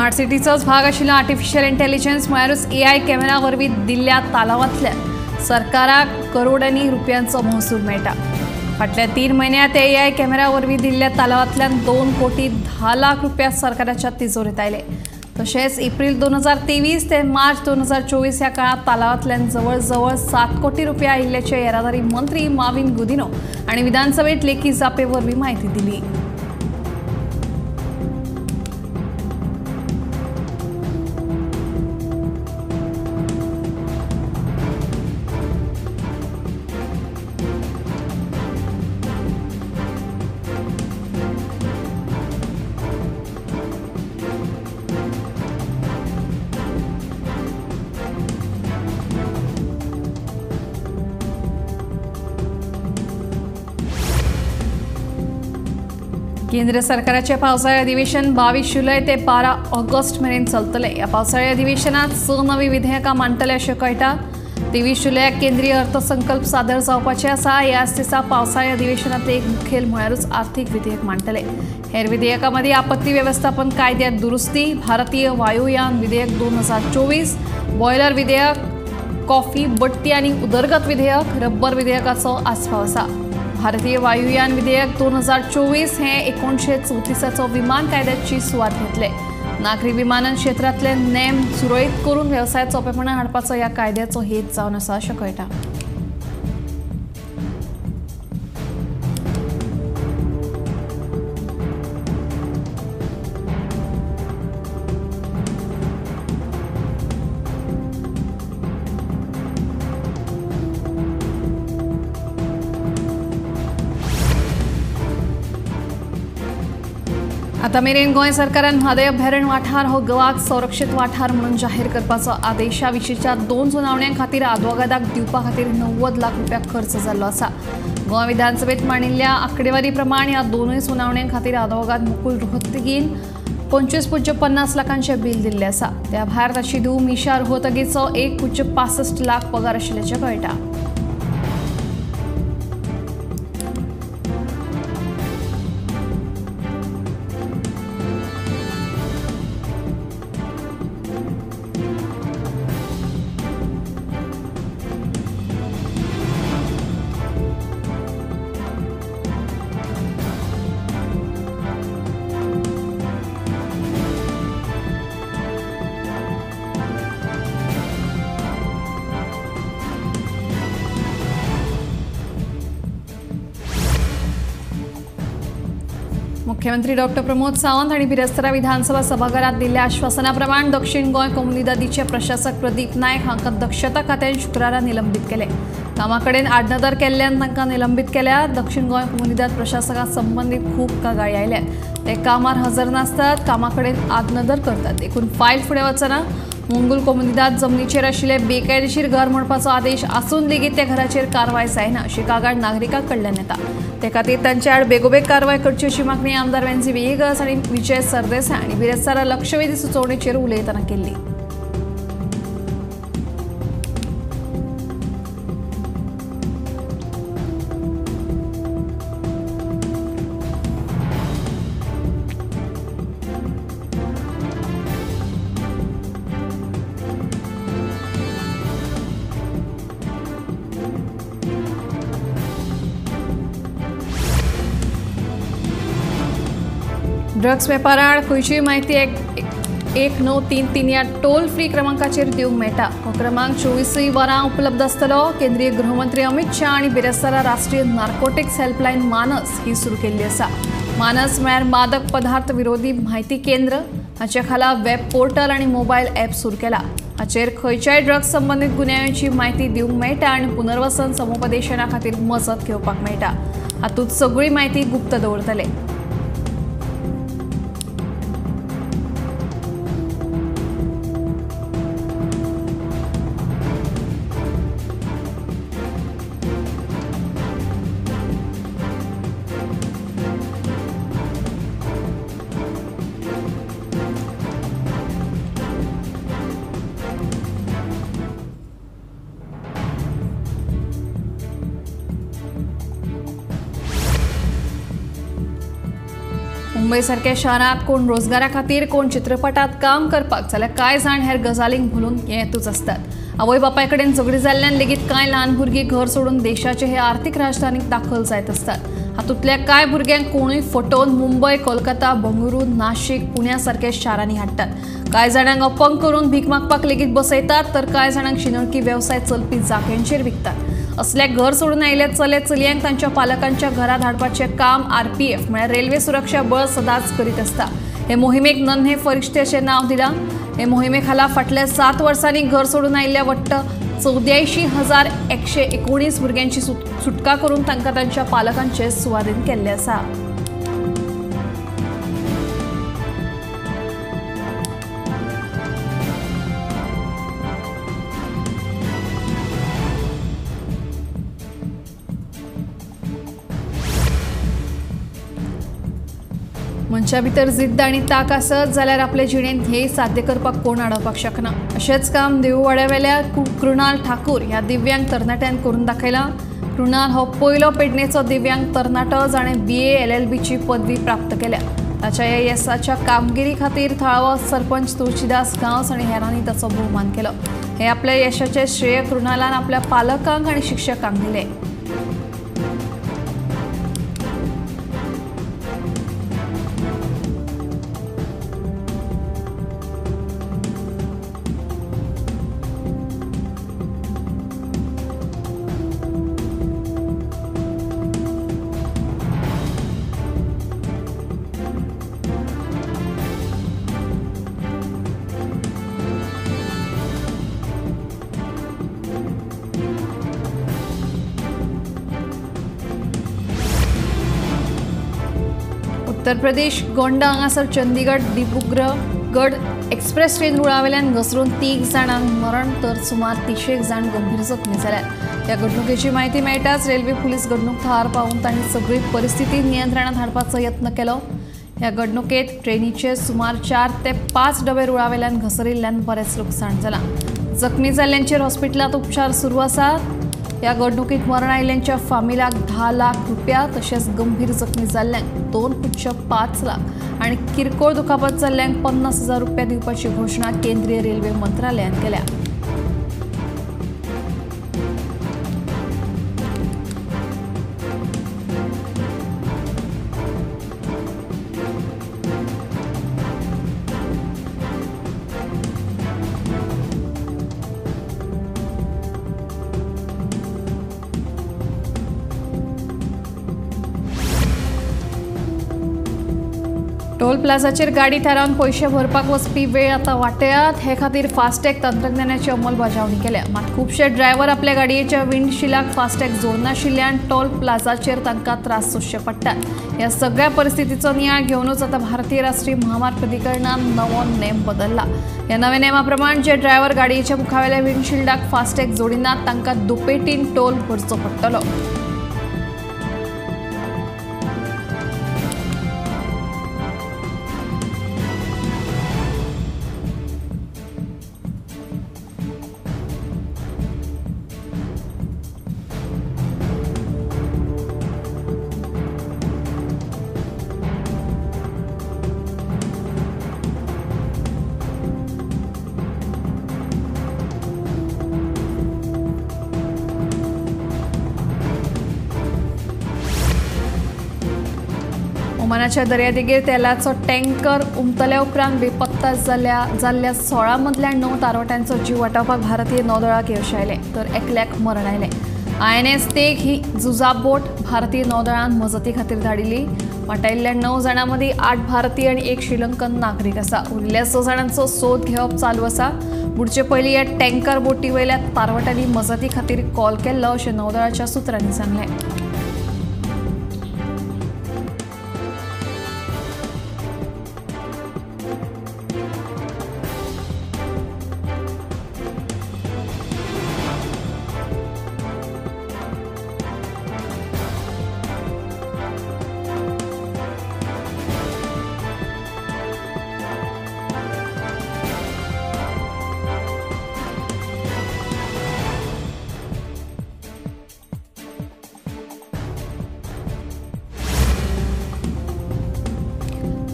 Smart सिटीचोच भाग आशिल्लो artificial intelligence म्हळ्यारूच एआय कॅमेरा वरवीं दिल्ल्या तालवांतल्यान सरकाराक करोडांनी रुपयांचो महसूल मेळटा। फाटल्या 3 म्हयन्यांत एआय कॅमेरा वरवीं दिल्ल्या तालवांतल्यान 2 कोटी 10 लाख रुपया सरकाराच्या तिजोरीत आयले। तशेंच एप्रिल 2023 ते मार्च 2024 ह्या काळात तालवांतल्यान जवळ 7 कोटी रुपया आयिल्ल्याचे येरादारी मंत्री माविन गुदिन्हो हांणी विधानसभेत लेखी जापे वरवीं माहिती दिली। केंद्र सरकाराचे पावसाळी अधिवेशन 22 जुलै ते 12 ऑगस्ट मेरेन चलतले। या पावसाळी अधिवेशनात 6 नवी विधेयकां मांडटले अशें कळटा। 23 जुलयाक केंद्रीय अर्थसंकल्प सादर जावपाचे आसा। ह्याच दिसा पावसाळी अधिवेशनांत एक मुखेल म्हळ्यारूच आर्थीक विधेयक मांडटले। हेर विधेयकां मदीं आपत्ती वेवस्थापन कायद्यात दुरुस्ती, भारतीय वायुयान विधेयक 2024, बॉयलर विधेयक, कॉफी, बट्टी आनी उदरगत विधेयक, रब्बर विधेयकाचो आस्पाव आसा। भारतीय वायुयान विधेयक 2024 हे 1934 विमान कायद्याची सुवात घेतले। नागरी विमानन क्षेत्रांतले नेम सुरळीत करून वेवसायात सोंपेपणां हाडपाचो ह्या कायद्याचो हेत जावन आसा अशें कळटा। आता मेरेन गोंय सरकारान म्हादय अभयारण्य वाठार हो गवाक संरक्षीत वाठार म्हणून जाहीर करपाचो आदेशा विशींच्या 2 सुनावण्यां खातीर आदवोगादाक दिवपा खातीर 90 लाख रुपया खर्च जाल्लो आसा। गोंय विधानसभेत मांडिल्ल्या आंकडेवारी प्रमाण ह्या 2 सुनावण्यां खातीर आदवोगाद मुकुल रोहतगीन 25.50 लाखांचे बील दिल्ले आसा। त्या भायर ताची धूव मिशा रोहतगीचो 1.65 लाख पगार आशिल्ल्याचें कळटा। मुख्यमंत्री डॉक्टर प्रमोद सावंत हांणी बिरेस्तारा विधानसभा सभाघरात दिल्ल्या आश्वासना प्रमाण दक्षिण गोंय कोमुनिदादीचे प्रशासक प्रदीप नायक हांकां दक्षता खात्यान शुक्रारा निलंबित केले। कामाकडेन आडनदर केल्ल्यान तांकां निलंबित केल्या। दक्षिण गोंय कोमुनिदाद प्रशासका संबंधीत खूब कागाळी आयल्यात। ते कामार हजर नासतात, कामाकडेन आडनदर करतात, देखून फायल फुडें वचना। मुंगूल कोमुनिदाद जमनीचेर आशिल्ले बेकायदेशीर घर मोडपाचो आदेश आसून लेगीत त्या घराचेर कारवाय जायना अशी कागाळ नागरिकांक कडल्यान येता। ते खातीर तांचे आड बेगोबेग कारवाय करची अशी मागणी आमदार वेंजी वेगस आनी विजय सरदेसाय हांणी बिरेस्तारा लक्षवेधी सुचोवणेचेर उलयतना केल्ली। ड्रग्स वेपाराड खंयचीय म्हायती 1933 ह्या टोल फ्री क्रमांकाचेर दिवंक मेळटा। हो क्रमांक 24 वरां उपलब्ध आसतलो। केंद्रीय गृहमंत्री अमित शाह हांणी बिरेस्तारा राष्ट्रीय नार्कोटिक्स हेल्पलायन मानस ही सुरू केल्ली आसा। मानस म्हळ्यार मादक पदार्थ विरोधी म्हायती केंद्र। हाचे खाला वेब पोर्टल आनी मोबायल ॲप सुरू केला। हाचेर खंयच्याय ड्रग्स संबंधीत गुन्यांची म्हायती दिवंक मेळटा आनी पुनर्वसन समुपदेशना खातीर मजत घेवपाक मेळटा। हातूंत सगळी म्हायती गुप्त दवरतले। मुंबई सारख्या शारात कोण रोजगारा खातीर कोण चित्रपटात काम करपाक जाल्यार कांय जाण हेर गजालींक भुलून येतूच असतात। आवय बापाय कडेन झगडी जाल्ल्यान लेगीत कांय ल्हान भुरगीं घर सोडून देशाचे हे आर्थीक राजधानीत दाखल जायत असतात। हातूंतल्या कांय भुरग्यांक कोणूय फटोवन मुंबय, कोलकाता, बंगळुरू, नाशिक, पुण्या सारख्या शारांनी हाडटात। कांय जाणांक अपंग करून भीक मागपाक लेगीत बसयतात, तर कांय जाणांक शिनळकी वेवसाय चलपी जाग्यांचेर विकतात। असल्या घर सोडून आयिल्ल्या चले चलयांक तांच्या पालकांच्या घरात हाडपाचें काम RPF म्हळ्यार रेल्वे सुरक्षा बळ सदांच करीत आसता। हे मोहिमेक नन्हे फरिश्ते अशें नांव दिलां। हे मोहिमे खाला फाटल्या 7 वर्सांनी घर सोडून आयिल्ल्या वट्ट 84,119 भुरग्यांची सुटका करून तांकां तांच्या पालकांचे सुवाधीन केल्ले आसा। मनशा भितर जिद्द आनी ताक आसत जाल्यार आपले जिणेंत ध्येय साध्य करपाक कोण आडोवपाक शकना। अशेंच काम देववाड्यावेल्या कृणाल ठाकूर ह्या दिव्यांग तरणाट्यान करून दाखयलां। कृणाल हो पयलो पेडणेचो दिव्यांग तरणाटो जाणें BA LLB ची पदवी प्राप्त केल्या। ताच्या ह्या येसाच्या कामगिरी खातीर थळावो सरपंच तुळशीदास गांवस आनी हेरांनी ताचो भोवमान केलो। हे आपल्या यशाचे श्रेय कृणालान आपल्या पालकांक आनी शिक्षकांक दिलें। उत्तर प्रदेश गोंडा हांगासर चंदीगड डिब्रुगड एक्सप्रेस ट्रेन रुळावेल्यान घसरून 3 जाणांक मरण तर सुमार 300 जाण गंभीर जखमी जाल्यात। ह्या घडणुकेची म्हायती मेळटाच रेल्वे पुलीस घडणूक थळार पावून तांणी सगळी परिस्थिती नियंत्रणात हाडपाचो यत्न केलो। ह्या घडणुकेत ट्रेनीचे सुमार 4 ते 5 डबे रुळावेल्यान घसरिल्ल्यान बरेच लुकसाण जालां। जखमी जाल्ल्यांचेर हॉस्पिटलांत उपचार सुरू आसात। ह्या घडणुकीत मरण आयिल्ल्यांच्या फामिलाक 10 लाख रुपया तशेंच गंभीर जखमी जाल्ल्यांक 2.5 लाख आनी किरकोळ दुखापत जाल्ल्यांक 50,000 रुपया दिवपाची घोशणा केंद्रीय रेल्वे मंत्रालयान केल्या। टोल प्लाझाचेर गाडी थारावन पैसे भरपाक वचपी वेळ आता वाटेयात। हे खातीर फास्टॅग तंत्रज्ञानाची अंमलबजावणी केल्या। मात खुबशे ड्रायव्हर आपल्या गाडयेच्या विंडशिलाक फास्टॅग जोडनाशिल्ल्यान टोल प्लाझाचेर तांकां त्रास सोंसचे पडटात। ह्या सगळ्या परिस्थितीचो नियाळ घेवनूच आता भारतीय राष्ट्रीय महामार्ग प्राधिकरणान नवो नेम बदलला। ह्या नव्या नेमा प्रमाण जे ड्रायव्हर गाडयेच्या मुखावेल्या विंडशिल्डाक फास्टॅग जोडिनात तांकां दुपेटीन टोल भरचो पडटलो। ओमानाच्या दर्यादेगेर तेलाचो टँकर उमटल्या उपरांत बेपत्ता जाल्ल्या 16 मदल्या 9 तारवट्यांचो जीव वाटावपाक भारतीय नौदळाक यश आयलें, तर एकल्याक मरण आयलें। INS तेग ही झुजाब बोट भारतीय नौदळान मजती खातीर धाडिल्ली। वाटायिल्ल्या 9 जाणां मदीं 8 भारतीय आनी 1 श्रीलंकन नागरीक आसा। उरिल्ल्या 6 जाणांचो सोद घेवप चालू आसा। बुडचे पयलीं ह्या टँकर बोटी वयल्या तारवट्यांनी मजती खातीर कॉल केल्लो अशें नौदळाच्या सुत्रांनी सांगलें।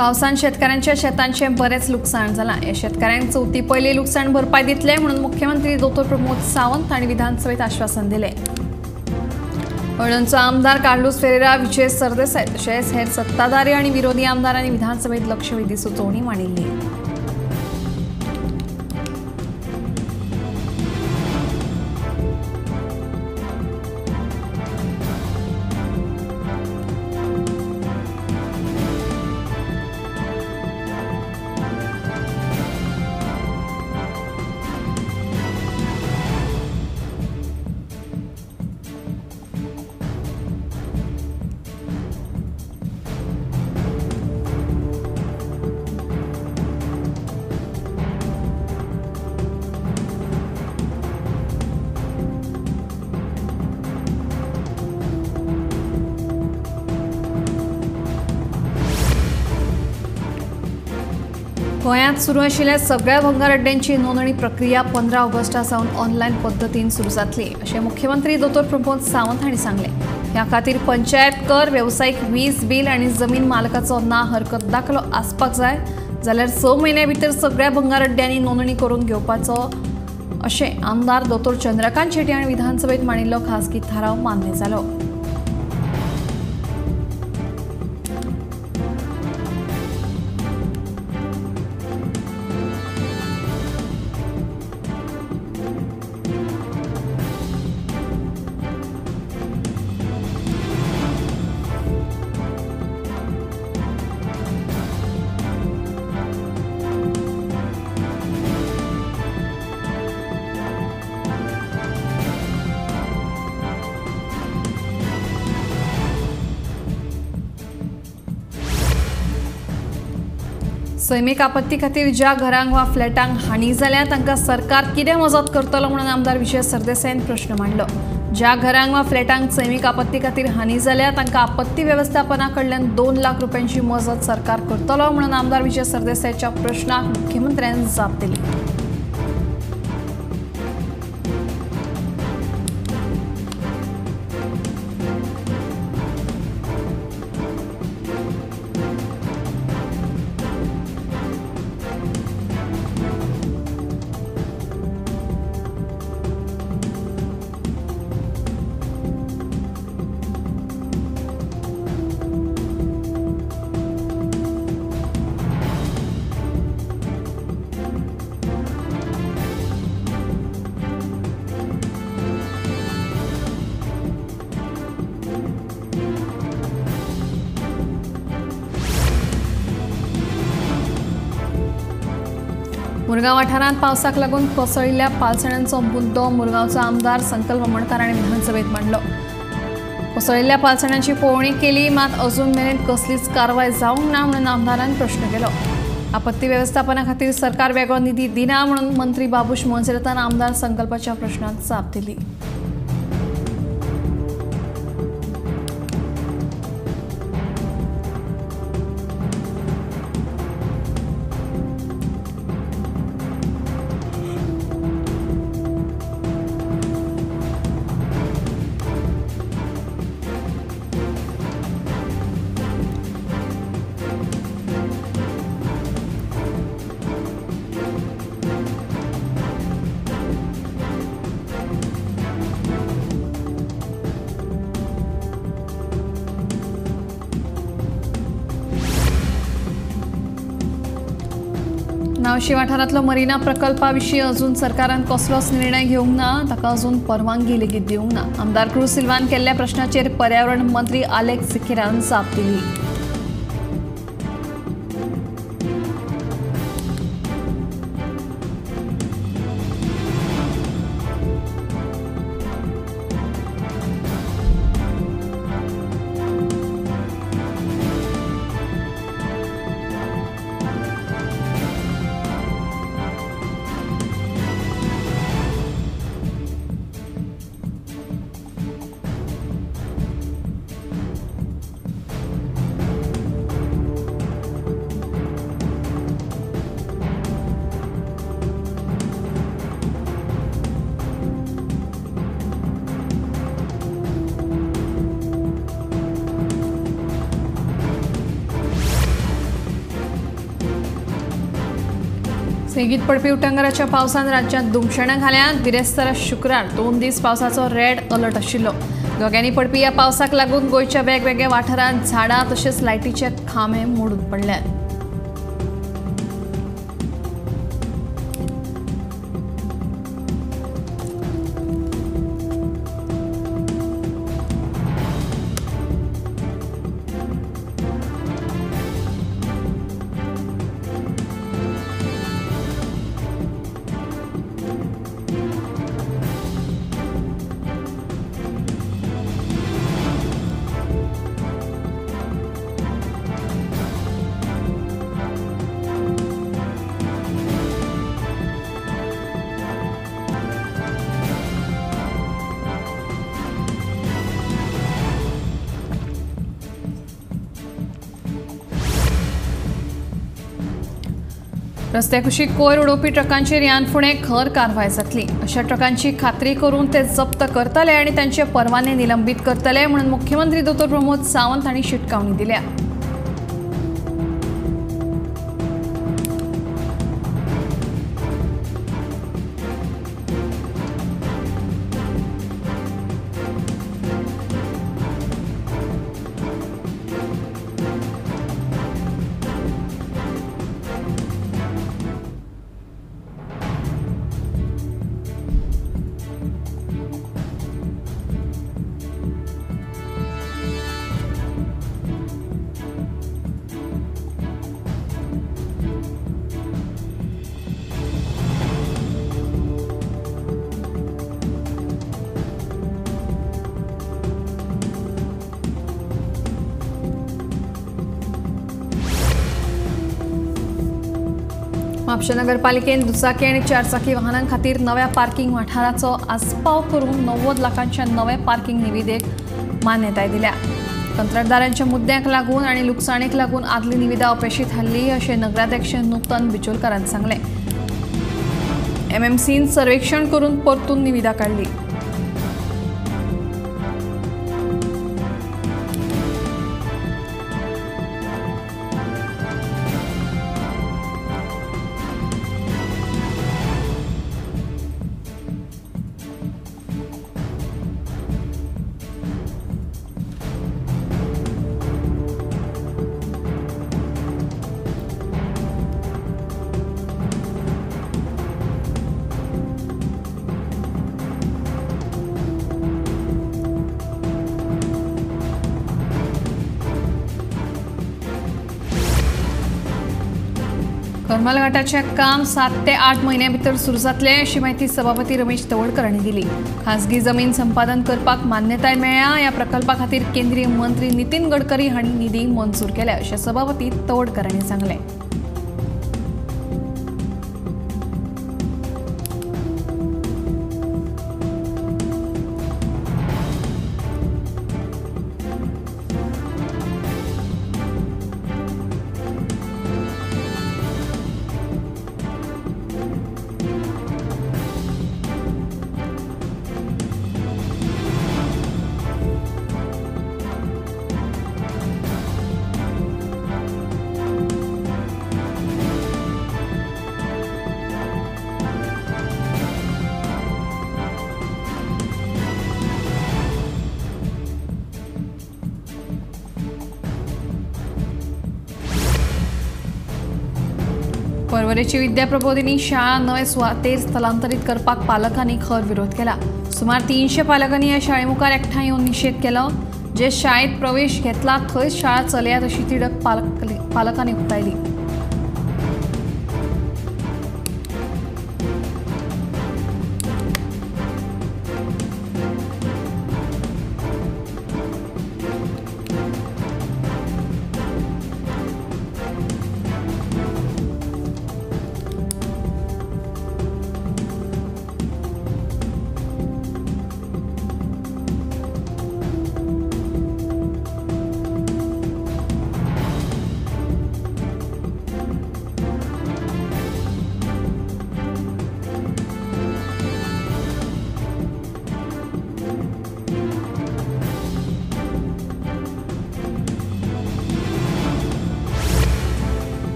पावसान शेतकऱ्यांच्या शेतांचे बरेच लुकसाण झाला। या शेतकऱ्यांक चौथी पहिली लुकसाण भरपाई दितले म्हणून मुख्यमंत्री दोतोर प्रमोद सावंत हांणी विधानसभेत आश्वासन दिले। वळणचो आमदार कार्लोस फेरेरा, विजय सरदेसाय तशेंच हेर सत्ताधारी आणि विरोधी आमदारांनी विधानसभेत लक्षवेधी सुचोवणी मांडिल्ली। गोंयांत सुरू आशिल्ल्या सगळ्या भंगार अड्ड्यांची नोंदणी प्रक्रिया 15 ऑगस्टा सावन ऑनलायन पद्दतीन सुरू जातली अशें मुख्यमंत्री दोतोर प्रमोद सावंत हांणी सांगले। ह्या खातीर पंचायत कर, वेवसायीक वीज बील आनी जमीन मालकाचो ना हरकत दाखलो आसपाक जाय जाल्यार 6 म्हयन्यां भितर सगळ्या भंगार अड्ड्यांनी नोंदणी करून घेवपाचो अशें आमदार दोतोर चंद्रकांत शेट्टी हांणी विधानसभेत मांडिल्लो खासगी थाराव मान्य जालो। सैमीक आपत्ती खातीर ज्या घरांक वा फ्लॅटांक हानी जाल्या तांकां सरकार कितें मजत करतलो म्हणून आमदार विजय सरदेसायन प्रश्न मांडलो। ज्या घरांक वा फ्लॅटांक सैमीक आपत्ती खातीर हानी जाल्या तांकां आपत्ती वेवस्थापना कडल्यान 2 लाख रुपयांची मजत सरकार करतलो म्हणून आमदार विजय सरदेसायच्या प्रश्नाक मुख्यमंत्र्यान जाप दिली। मुरगांव वाठारांत पावसाक लागून कोसळिल्ल्या पालसण्यांचो मुद्दो मुरगांवचो आमदार संकल्प मणकार हांणी विधानसभेत मांडलो। कोसळिल्ल्या पालसण्यांची पळोवणी केली मात अजून मेरेन कसलीच कारवाय जावंक ना म्हणून आमदारान प्रश्न केलो। आपत्ती वेवस्थापना खातीर सरकार वेगळो निधी दिना म्हणून मंत्री बाबूश मोन्सेरातान आमदार संकल्पाच्या प्रश्नाक जाप दिली। नावशी वाठारांतलो मरीना प्रकल्पा विशीं अजून सरकारान कसलोच निर्णय घेवंक ना, ताका अजून परवानगी लेगीत दिवंक ना। आमदार क्रूज सिल्वान केल्ल्या प्रश्नाचेर पर्यावरण मंत्री आलेक्स सिखेरान जाप दिली। सेगीत पडपी उटंगराच्या पावसान राज्यात दुमशेणां घाल्यात. बिरेस्तारा शुक्रार 2 दीस पावसाचो रेड अलर्ट आशिल्लो. दोग्यांनी पडपी ह्या पावसाक लागून गोंयच्या वेगवेगळ्या वाठारांत झाडां तशेंच लायटीचे खांबे मोडून पडल्यात. रस्त्या कुशीक कोयर उडोवपी ट्रकांचेर ह्यान फुडें खर कारवाय जातली. अशा ट्रकांची खात्री करून ते जप्त करतले आनी तांचे परवाने निलंबीत करतले म्हणून मुख्यमंत्री दोतोर प्रमोद सावंत हांणी शिटकावणी दिल्या. म्हापशा नगरपालिकेन दुचाकी आणि चारचाकी वाहनां खातीर नव्या पार्किंग वाठाराचो आस्पाव करून 90 लाखांच्या नवे पार्किंग निविदेक मान्यताय दिल्या. कंत्राटदारांच्या मुद्द्यांक लागून आणि लुकसाणीक लागून आदली निविदा अपेशी थारली अशें नगराध्यक्ष नूतन बिचोलकारान सांगलें. MMCन सर्वेक्षण करून परतून निविदा काढली. करमल घाटाचे काम 7 ते 8 महिन्यां भितर सुरू जातले अशी माहिती सभापती रमेश तवडकर हांणी दिली. खासगी जमीन संपादन करपाक मान्यताय मेळ्ळ्या. ह्या प्रकल्पा खातीर केंद्रीय मंत्री नितीन गडकरी हांणी निधी मंजूर केल्या अशें सभापती तवडकर हांणी सांगलें. परवरेची विद्या प्रबोधिनी शाळा नवे सुवातेर स्थलांतरीत करपाक पालकांनी खर विरोध केला. सुमार 300 पालकांनी ह्या शाळे मुखार एकठांय येवन निशेध केलो. जे शाळेत प्रवेश घेतला थंयच शाळा चलयात अशी तिडक पालकांनी उक्तायली.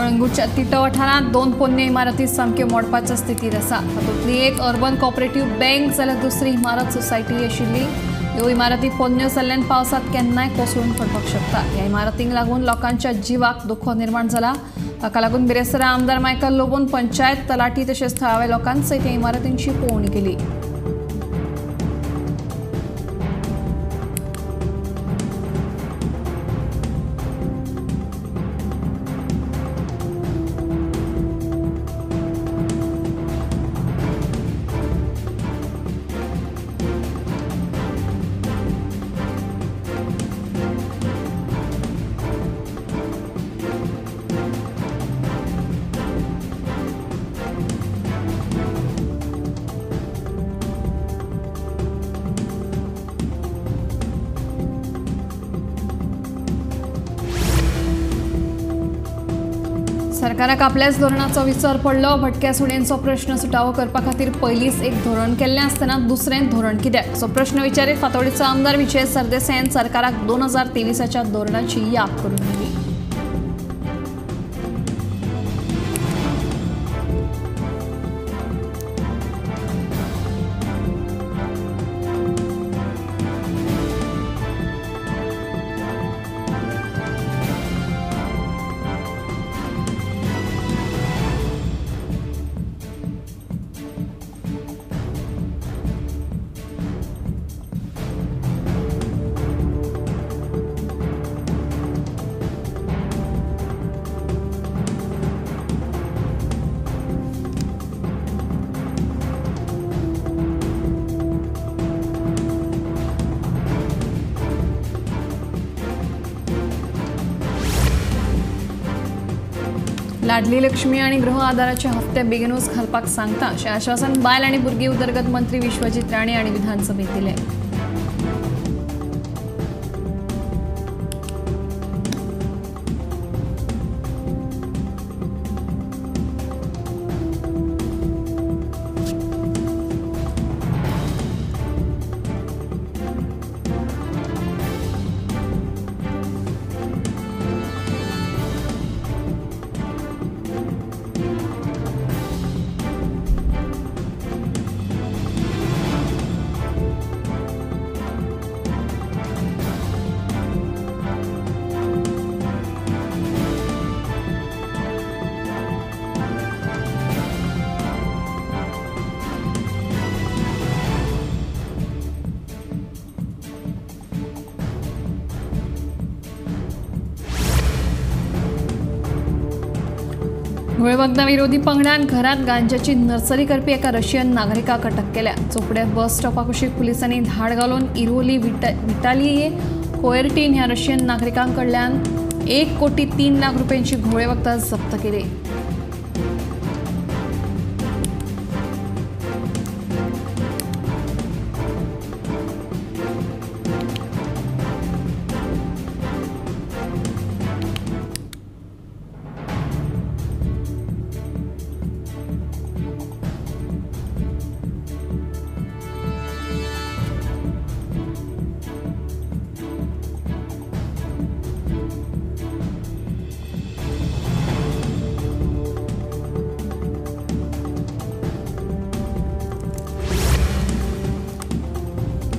कळंगूटच्या तिटो वाठारांत 2 पोरण्यो इमारती सामक्यो मोडपाच्या स्थितीत आसा। तातूंतली एक अर्बन कोऑपरेटिव्ह बँक जाल्यार दुसरी इमारत सोसायटी आशिल्ली। ह्यो इमारती पोरण्यो जाल्ल्यान पावसांत केन्नाय कोसळून पडपाक शकता। ह्या इमारतींक लागून लोकांच्या जिवाक दुख्खो निर्माण जाला। ताका लागून बिरेस्तारा आमदार मायकल लोबोन पंचायत तलाठी तशेंच थळाव्या लोकांसयत ह्या इमारतींची पळोवणी केली। सरकाराक आपल्याच धोरणाचो विसर पडलो। भटक्या सुण्यांचो प्रश्न सुटावो करपा खातीर पयलींच एक धोरण केल्लें आसतना दुसरें धोरण कित्याक असो प्रश्न विचारीत फातोर्डेचो आमदार विजय सरदेसायान सरकाराक 2023च्या धोरणाची याद करून दिली। लाडली लक्ष्मी आणि गृह आधाराचे हप्ते बेगीनूच घालपाक सांगता अशें आश्वासन बायल आनी भुरगीं उदरगत मंत्री विश्वजीत राणे हांणी विधानसभेत दिलें। धुळवंदना विरोधी पंगडान घरात गांजाची नर्सरी करपी एका रशियन नागरिकाक अटक केल्या। चोपड्यात बस स्टॉपा कुशीक पुलिसांनी धाड घालून इरोली विटालिये कोयर्टीन ह्या रशियन नागरिकांकडल्यान 1,03,00,000 रुपयांची घोळे वखदां जप्त केली।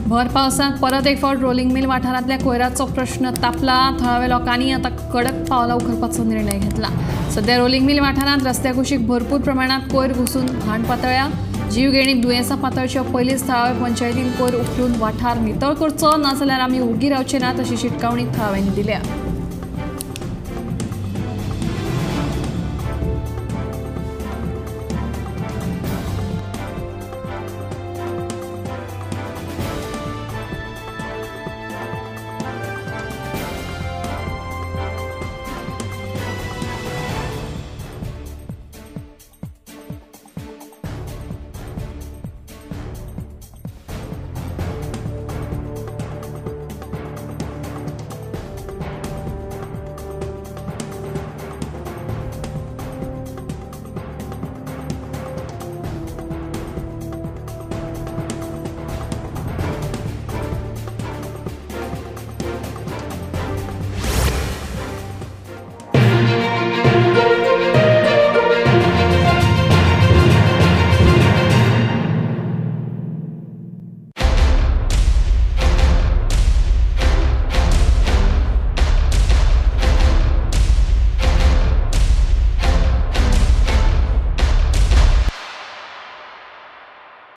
भर पावसांत परत एक फावट रोलिंग मिल वाठारांतल्या कोयराचो प्रश्न तापला। थळाव्या लोकांनी आता कडक पावलां उखलपाचो निर्णय घेतला। सध्या रोलिंग मिल वाठारांत रस्त्या कुशीक भरपूर प्रमाणात कोयर घुसून घाण पातळ्या। जीवघेणी दुयेंसां पातळच्या पयलींच थळाव्या पंचायतीन कोयर उखलून वाठार नितळ करचो, नाजाल्यार आमी उगी रावचे नात अशी शिटकावणी थळाव्यांनी दिल्या।